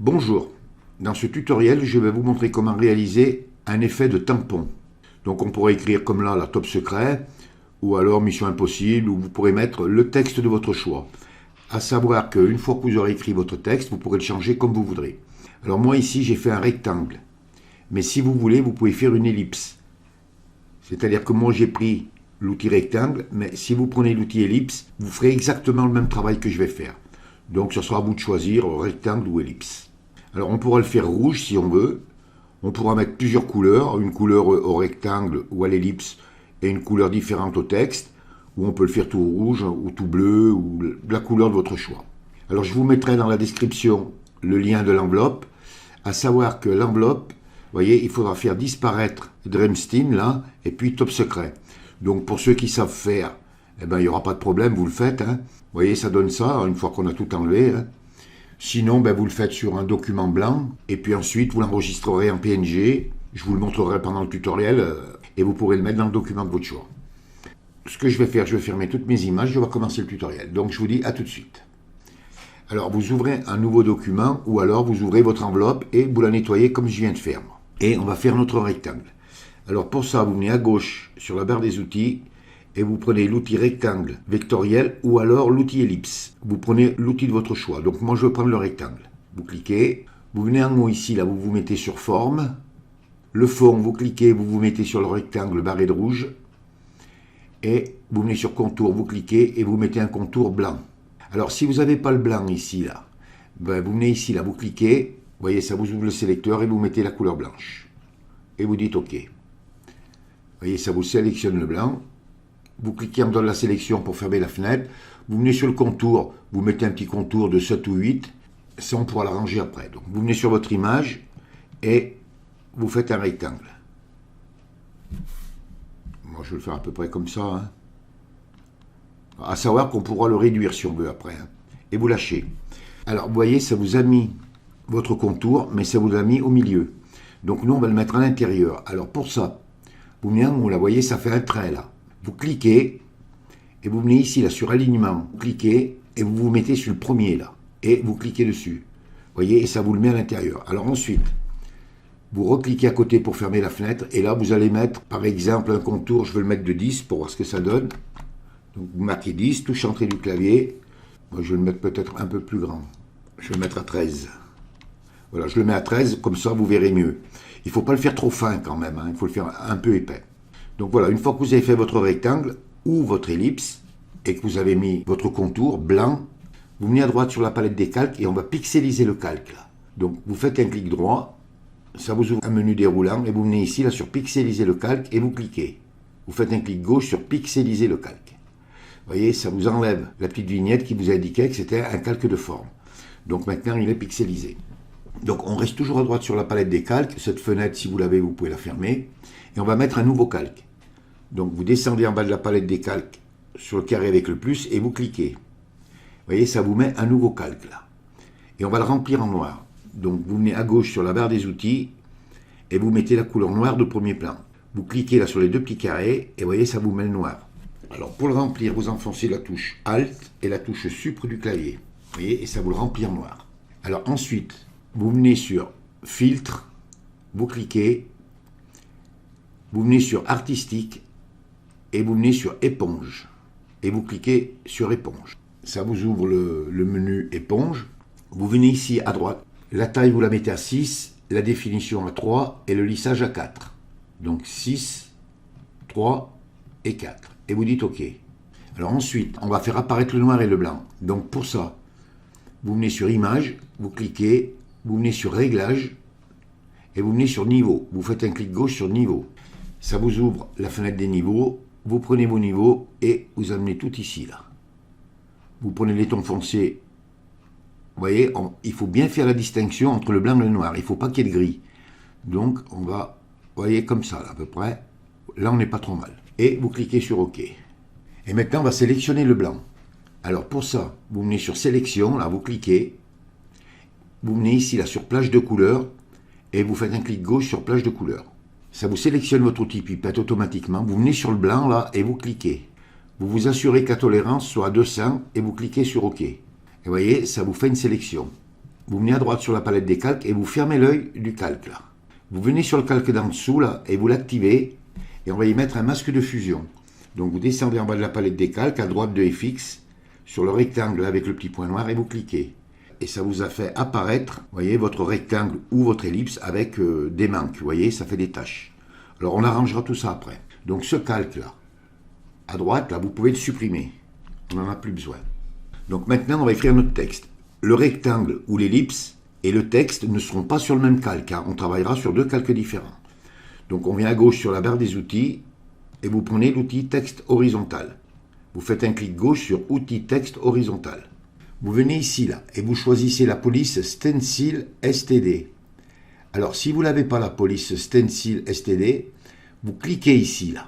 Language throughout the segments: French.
Bonjour, dans ce tutoriel je vais vous montrer comment réaliser un effet de tampon. Donc on pourrait écrire comme là la top secret ou alors mission impossible, ou vous pourrez mettre le texte de votre choix. À savoir qu'une fois que vous aurez écrit votre texte, vous pourrez le changer comme vous voudrez. Alors moi ici j'ai fait un rectangle, mais si vous voulez vous pouvez faire une ellipse. C'est-à-dire que moi j'ai pris l'outil rectangle, mais si vous prenez l'outil ellipse, vous ferez exactement le même travail que je vais faire. Donc ce sera à vous de choisir rectangle ou ellipse. Alors on pourra le faire rouge si on veut. On pourra mettre plusieurs couleurs, une couleur au rectangle ou à l'ellipse et une couleur différente au texte, ou on peut le faire tout rouge ou tout bleu ou la couleur de votre choix. Alors je vous mettrai dans la description le lien de l'enveloppe, à savoir que l'enveloppe, vous voyez, il faudra faire disparaître Dreamstein là et puis Top Secret. Donc pour ceux qui savent faire, eh ben, il n'y aura pas de problème, vous le faites. Hein. Vous voyez, ça donne ça, une fois qu'on a tout enlevé. Hein. Sinon, ben, vous le faites sur un document blanc, et puis ensuite, vous l'enregistrerez en PNG. Je vous le montrerai pendant le tutoriel, et vous pourrez le mettre dans le document de votre choix. Ce que je vais faire, je vais fermer toutes mes images, je vais commencer le tutoriel. Donc, je vous dis à tout de suite. Alors, vous ouvrez un nouveau document, ou alors vous ouvrez votre enveloppe, et vous la nettoyez comme je viens de faire. Et on va faire notre rectangle. Alors, pour ça, vous venez à gauche, sur la barre des outils, et vous prenez l'outil rectangle vectoriel ou alors l'outil ellipse. Vous prenez l'outil de votre choix. Donc moi je vais prendre le rectangle. Vous cliquez, vous venez en haut ici, là vous vous mettez sur forme. Le fond, vous cliquez, vous vous mettez sur le rectangle barré de rouge. Et vous venez sur contour, vous cliquez et vous mettez un contour blanc. Alors si vous n'avez pas le blanc ici, là, ben, vous venez ici, là, vous cliquez. Vous voyez, ça vous ouvre le sélecteur et vous mettez la couleur blanche. Et vous dites OK. Vous voyez, ça vous sélectionne le blanc. Vous cliquez dans la sélection pour fermer la fenêtre. Vous venez sur le contour, vous mettez un petit contour de 7 ou 8. Ça, on pourra l'arranger après. Donc, vous venez sur votre image et vous faites un rectangle. Moi, je vais le faire à peu près comme ça. Hein. À savoir qu'on pourra le réduire si on veut après. Hein. Et vous lâchez. Alors, vous voyez, ça vous a mis votre contour, mais ça vous a mis au milieu. Donc, nous, on va le mettre à l'intérieur. Alors, pour ça, vous venez en haut, là, vous voyez, ça fait un trait, là. Vous cliquez et vous venez ici là sur alignement. Vous cliquez et vous vous mettez sur le premier là. Et vous cliquez dessus. Vous voyez, et ça vous le met à l'intérieur. Alors ensuite, vous recliquez à côté pour fermer la fenêtre. Et là, vous allez mettre, par exemple, un contour. Je vais le mettre de 10 pour voir ce que ça donne. Donc vous marquez 10, touche entrée du clavier. Moi, je vais le mettre peut-être un peu plus grand. Je vais le mettre à 13. Voilà, je le mets à 13, comme ça vous verrez mieux. Il ne faut pas le faire trop fin quand même. Hein. Il faut le faire un peu épais. Donc voilà, une fois que vous avez fait votre rectangle ou votre ellipse et que vous avez mis votre contour blanc, vous venez à droite sur la palette des calques et on va pixeliser le calque là. Donc vous faites un clic droit, ça vous ouvre un menu déroulant et vous venez ici là sur pixeliser le calque et vous cliquez. Vous faites un clic gauche sur pixeliser le calque. Vous voyez, ça vous enlève la petite vignette qui vous indiquait que c'était un calque de forme. Donc maintenant il est pixelisé. Donc on reste toujours à droite sur la palette des calques. Cette fenêtre, si vous l'avez, vous pouvez la fermer. Et on va mettre un nouveau calque. Donc vous descendez en bas de la palette des calques sur le carré avec le plus et vous cliquez. Vous voyez, ça vous met un nouveau calque là. Et on va le remplir en noir. Donc vous venez à gauche sur la barre des outils et vous mettez la couleur noire de premier plan. Vous cliquez là sur les deux petits carrés et vous voyez, ça vous met le noir. Alors pour le remplir, vous enfoncez la touche Alt et la touche Sup du clavier. Vous voyez, et ça vous le remplit en noir. Alors ensuite, vous venez sur Filtre, vous cliquez, vous venez sur Artistique et vous venez sur Éponge. Et vous cliquez sur Éponge. Ça vous ouvre le menu Éponge. Vous venez ici à droite. La taille, vous la mettez à 6, la définition à 3 et le lissage à 4. Donc 6, 3 et 4. Et vous dites OK. Alors ensuite, on va faire apparaître le noir et le blanc. Donc pour ça, vous venez sur Image, vous cliquez, vous venez sur Réglages et vous venez sur Niveau. Vous faites un clic gauche sur Niveau. Ça vous ouvre la fenêtre des niveaux. Vous prenez vos niveaux et vous amenez tout ici là. Vous prenez les tons foncés. Vous voyez, il faut bien faire la distinction entre le blanc et le noir. Il ne faut pas qu'il y ait de gris. Donc on va, vous voyez, comme ça là, à peu près. Là on n'est pas trop mal. Et vous cliquez sur OK. Et maintenant on va sélectionner le blanc. Alors pour ça, vous venez sur Sélection, là vous cliquez. Vous venez ici là sur Plage de couleurs et vous faites un clic gauche sur Plage de couleurs. Ça vous sélectionne votre outil pipette automatiquement. Vous venez sur le blanc là et vous cliquez. Vous vous assurez que la tolérance soit à 200 et vous cliquez sur OK. Et vous voyez, ça vous fait une sélection. vous venez à droite sur la palette des calques et vous fermez l'œil du calque là. Vous venez sur le calque d'en dessous là et vous l'activez et on va y mettre un masque de fusion. Donc vous descendez en bas de la palette des calques à droite de FX sur le rectangle avec le petit point noir et vous cliquez. Et ça vous a fait apparaître, vous voyez, votre rectangle ou votre ellipse avec des manques. Vous voyez, ça fait des taches. Alors on arrangera tout ça après. Donc ce calque là, à droite là, vous pouvez le supprimer. On n'en a plus besoin. Donc maintenant on va écrire notre texte. Le rectangle ou l'ellipse et le texte ne seront pas sur le même calque, car on travaillera sur deux calques différents. Donc on vient à gauche sur la barre des outils et vous prenez l'outil texte horizontal. Vous faites un clic gauche sur outil texte horizontal. Vous venez ici là et vous choisissez la police Stencil STD. Alors si vous n'avez pas la police Stencil STD, vous cliquez ici là.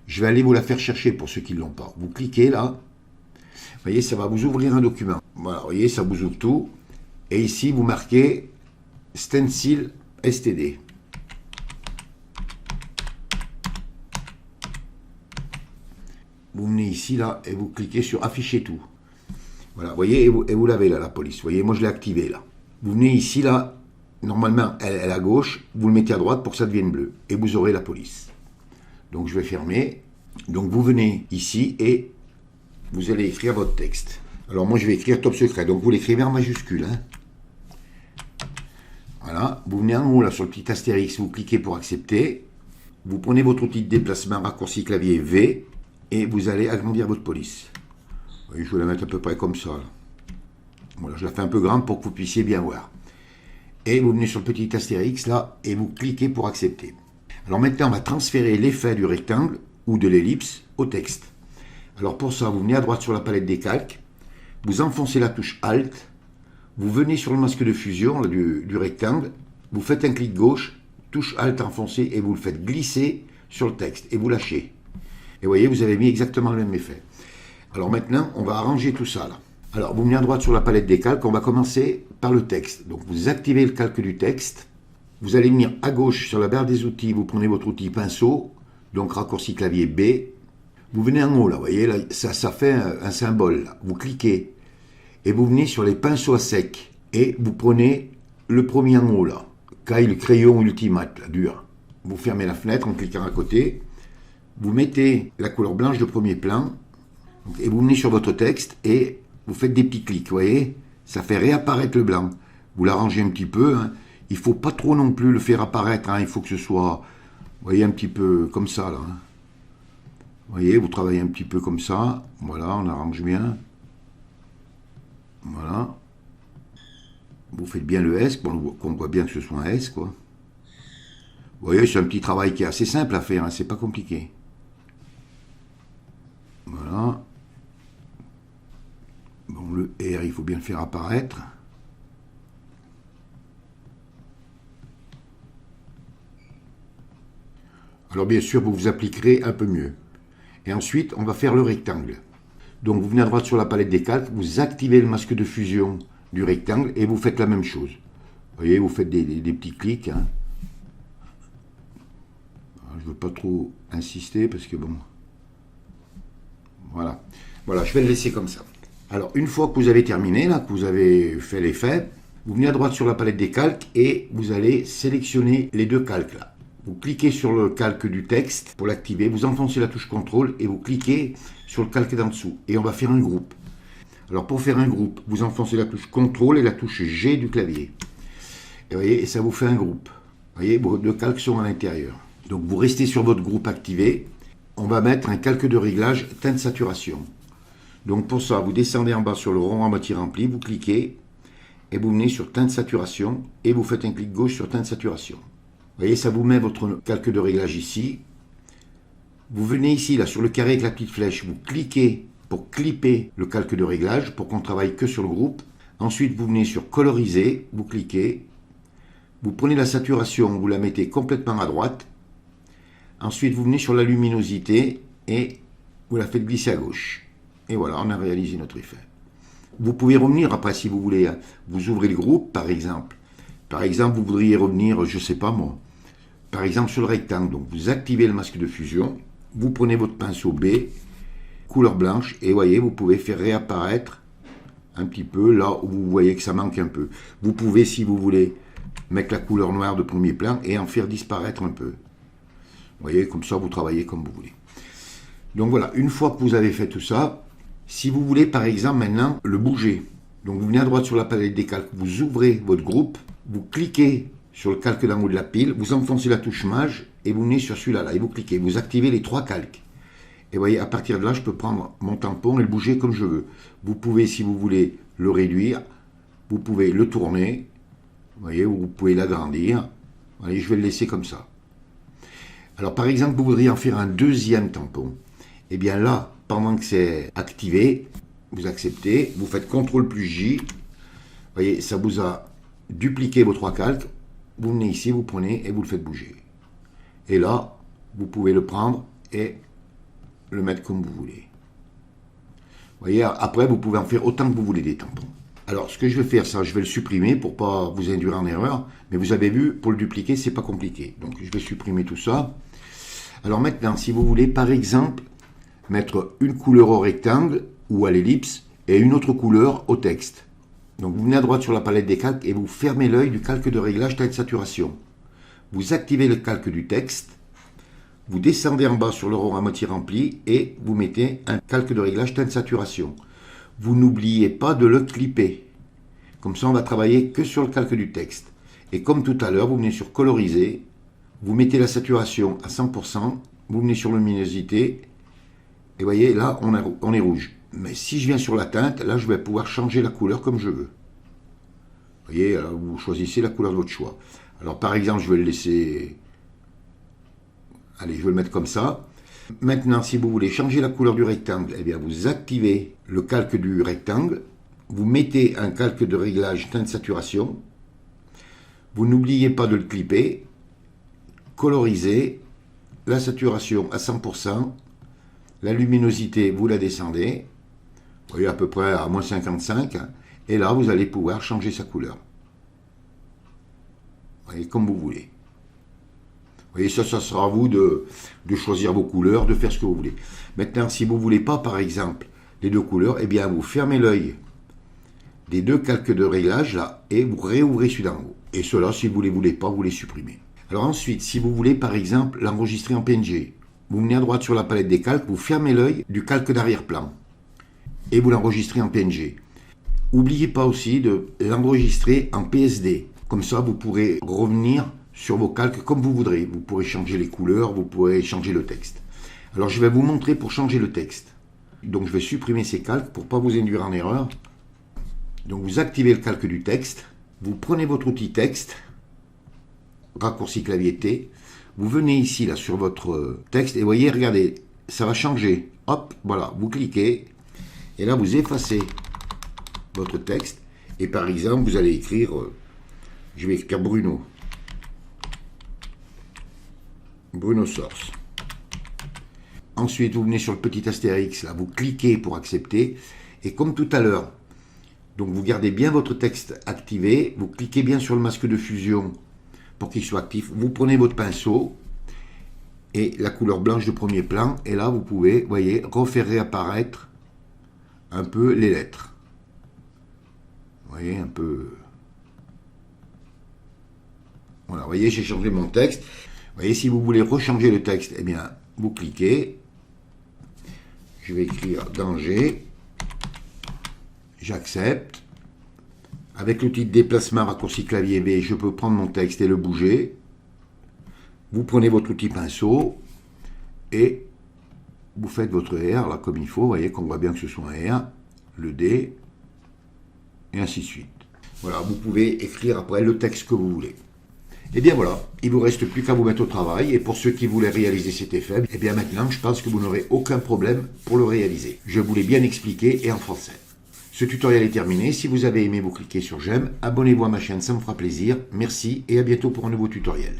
Je vais aller vous la faire chercher pour ceux qui ne l'ont pas. Vous cliquez là. Vous voyez, ça va vous ouvrir un document. Voilà, vous voyez, ça vous ouvre tout. Et ici, vous marquez Stencil STD. Vous venez ici, là, et vous cliquez sur Afficher tout. Voilà, vous voyez, et vous l'avez là, la police. Vous voyez, moi, je l'ai activé là. Vous venez ici, là, normalement, elle est à gauche. Vous le mettez à droite pour que ça devienne bleu. Et vous aurez la police. Donc, je vais fermer. Donc, vous venez ici et vous allez écrire votre texte. Alors moi je vais écrire top secret, donc vous l'écrivez en majuscule. Hein. Voilà, vous venez en haut là sur le petit astérix, vous cliquez pour accepter. Vous prenez votre outil de déplacement, raccourci clavier V, et vous allez agrandir votre police. Oui, je vais la mettre à peu près comme ça. Là. Voilà, je la fais un peu grande pour que vous puissiez bien voir. Et vous venez sur le petit astérix là, et vous cliquez pour accepter. Alors maintenant on va transférer l'effet du rectangle ou de l'ellipse au texte. Alors pour ça, vous venez à droite sur la palette des calques, vous enfoncez la touche Alt, vous venez sur le masque de fusion là, du rectangle, vous faites un clic gauche, touche Alt enfoncée et vous le faites glisser sur le texte et vous lâchez. Et vous voyez, vous avez mis exactement le même effet. Alors maintenant, on va arranger tout ça là. Alors vous venez à droite sur la palette des calques, on va commencer par le texte. Donc vous activez le calque du texte, vous allez venir à gauche sur la barre des outils, vous prenez votre outil pinceau, donc raccourci clavier B. Vous venez en haut, là, vous voyez, là, ça fait un symbole. Là. Vous cliquez et vous venez sur les pinceaux à sec et vous prenez le premier en haut, là, caille le crayon ultimate, là, dur. Vous fermez la fenêtre en cliquant à côté. Vous mettez la couleur blanche de premier plan et vous venez sur votre texte et vous faites des petits clics, vous voyez. Ça fait réapparaître le blanc. Vous l'arrangez un petit peu. Hein. Il ne faut pas trop non plus le faire apparaître. Hein. Il faut que ce soit, vous voyez, un petit peu comme ça, là. Hein. Vous voyez, vous travaillez un petit peu comme ça. Voilà, on arrange bien. Voilà. Vous faites bien le S, qu'on voit bien que ce soit un S, quoi. Vous voyez, c'est un petit travail qui est assez simple à faire, hein, c'est pas compliqué. Voilà. Bon, le R, il faut bien le faire apparaître. Alors bien sûr, vous vous appliquerez un peu mieux. Et ensuite, on va faire le rectangle. Donc vous venez à droite sur la palette des calques, vous activez le masque de fusion du rectangle et vous faites la même chose. Vous voyez, vous faites des petits clics. Hein. Je ne veux pas trop insister parce que bon... Voilà. Voilà, je vais le laisser comme ça. Alors, une fois que vous avez terminé, là, que vous avez fait l'effet, vous venez à droite sur la palette des calques et vous allez sélectionner les deux calques là. Vous cliquez sur le calque du texte pour l'activer, vous enfoncez la touche CTRL et vous cliquez sur le calque d'en dessous. Et on va faire un groupe. Alors pour faire un groupe, vous enfoncez la touche CTRL et la touche G du clavier. Et vous voyez, et ça vous fait un groupe. Vous voyez, vos deux calques sont à l'intérieur. Donc vous restez sur votre groupe activé. On va mettre un calque de réglage teinte saturation. Donc pour ça, vous descendez en bas sur le rond à moitié rempli, vous cliquez et vous venez sur teinte saturation et vous faites un clic gauche sur teinte saturation. Vous voyez, ça vous met votre calque de réglage ici. Vous venez ici, là, sur le carré avec la petite flèche, vous cliquez pour clipper le calque de réglage pour qu'on travaille que sur le groupe. Ensuite, vous venez sur coloriser, vous cliquez. Vous prenez la saturation, vous la mettez complètement à droite. Ensuite, vous venez sur la luminosité et vous la faites glisser à gauche. Et voilà, on a réalisé notre effet. Vous pouvez revenir après si vous voulez. Hein. Vous ouvrez le groupe, par exemple. Par exemple, vous voudriez revenir, je ne sais pas moi, par exemple sur le rectangle. Donc vous activez le masque de fusion, vous prenez votre pinceau B, couleur blanche, et voyez, vous pouvez faire réapparaître un petit peu là où vous voyez que ça manque un peu. Vous pouvez, si vous voulez, mettre la couleur noire de premier plan et en faire disparaître un peu. Vous voyez, comme ça, vous travaillez comme vous voulez. Donc voilà, une fois que vous avez fait tout ça, si vous voulez, par exemple, maintenant, le bouger. Donc vous venez à droite sur la palette des calques, vous ouvrez votre groupe, vous cliquez sur le calque d'en haut de la pile, vous enfoncez la touche mage et vous venez sur celui-là, et vous cliquez, vous activez les 3 calques. Et vous voyez, à partir de là, je peux prendre mon tampon et le bouger comme je veux. Vous pouvez, si vous voulez, le réduire, vous pouvez le tourner, vous voyez, ou vous pouvez l'agrandir. Allez, je vais le laisser comme ça. Alors, par exemple, vous voudriez en faire un deuxième tampon. Et bien là, pendant que c'est activé, vous acceptez, vous faites CTRL plus J. Vous voyez, ça vous a dupliqué vos 3 calques. Vous venez ici, vous prenez et vous le faites bouger. Et là, vous pouvez le prendre et le mettre comme vous voulez. Vous voyez, après, vous pouvez en faire autant que vous voulez des tampons. Alors, ce que je vais faire, ça, je vais le supprimer pour pas vous induire en erreur. Mais vous avez vu, pour le dupliquer, c'est pas compliqué. Donc, je vais supprimer tout ça. Alors maintenant, si vous voulez, par exemple, mettre une couleur au rectangle ou à l'ellipse et une autre couleur au texte. Donc, vous venez à droite sur la palette des calques et vous fermez l'œil du calque de réglage teinte saturation. Vous activez le calque du texte. Vous descendez en bas sur le rond à moitié rempli et vous mettez un calque de réglage teinte saturation. Vous n'oubliez pas de le clipper. Comme ça, on va travailler que sur le calque du texte. Et comme tout à l'heure, vous venez sur coloriser, vous mettez la saturation à 100%, vous venez sur luminosité, et vous voyez, là, on est rouge. Mais si je viens sur la teinte, là, je vais pouvoir changer la couleur comme je veux. Vous voyez, alors, vous choisissez la couleur de votre choix. Alors, par exemple, je vais le laisser... Allez, je vais le mettre comme ça. Maintenant, si vous voulez changer la couleur du rectangle, eh bien, vous activez le calque du rectangle. Vous mettez un calque de réglage teinte saturation. Vous n'oubliez pas de le clipper. Coloriser. La saturation à 100%. La luminosité, vous la descendez. Vous voyez, à peu près à moins 55. Et là, vous allez pouvoir changer sa couleur. Vous voyez, comme vous voulez. Vous voyez, ça sera à vous de choisir vos couleurs, de faire ce que vous voulez. Maintenant, si vous ne voulez pas, par exemple, les 2 couleurs, eh bien, vous fermez l'œil des 2 calques de réglage, là, et vous réouvrez celui d'en haut. Et cela, si vous ne les voulez pas, vous les supprimez. Alors ensuite, si vous voulez, par exemple, l'enregistrer en PNG, vous venez à droite sur la palette des calques, vous fermez l'œil du calque d'arrière-plan, et vous l'enregistrez en PNG. N'oubliez pas aussi de l'enregistrer en PSD. Comme ça, vous pourrez revenir sur vos calques comme vous voudrez. Vous pourrez changer les couleurs, vous pourrez changer le texte. Alors je vais vous montrer pour changer le texte. Donc je vais supprimer ces calques pour ne pas vous induire en erreur. Donc vous activez le calque du texte, vous prenez votre outil texte, raccourci clavier T, vous venez ici là sur votre texte et vous voyez, regardez, ça va changer. Hop, voilà, vous cliquez et là vous effacez votre texte et par exemple vous allez écrire, je vais écrire Bruno Source. Ensuite, vous venez sur le petit astérix, là, vous cliquez pour accepter. Et comme tout à l'heure, donc vous gardez bien votre texte activé, vous cliquez bien sur le masque de fusion pour qu'il soit actif. Vous prenez votre pinceau et la couleur blanche de premier plan. Et là, vous pouvez, vous voyez, refaire réapparaître un peu les lettres. Vous voyez, un peu... Voilà, vous voyez, j'ai changé mon texte. Vous voyez, si vous voulez rechanger le texte, eh bien, vous cliquez. Je vais écrire danger. J'accepte. Avec l'outil de déplacement raccourci clavier B, je peux prendre mon texte et le bouger. Vous prenez votre outil pinceau et vous faites votre R, là, comme il faut. Vous voyez qu'on voit bien que ce soit un R, le D, et ainsi de suite. Voilà, vous pouvez écrire après le texte que vous voulez. Et bien voilà, il ne vous reste plus qu'à vous mettre au travail. Et pour ceux qui voulaient réaliser cet effet, et bien maintenant, je pense que vous n'aurez aucun problème pour le réaliser. Je vous l'ai bien expliqué et en français. Ce tutoriel est terminé. Si vous avez aimé, vous cliquez sur j'aime. Abonnez-vous à ma chaîne, ça me fera plaisir. Merci et à bientôt pour un nouveau tutoriel.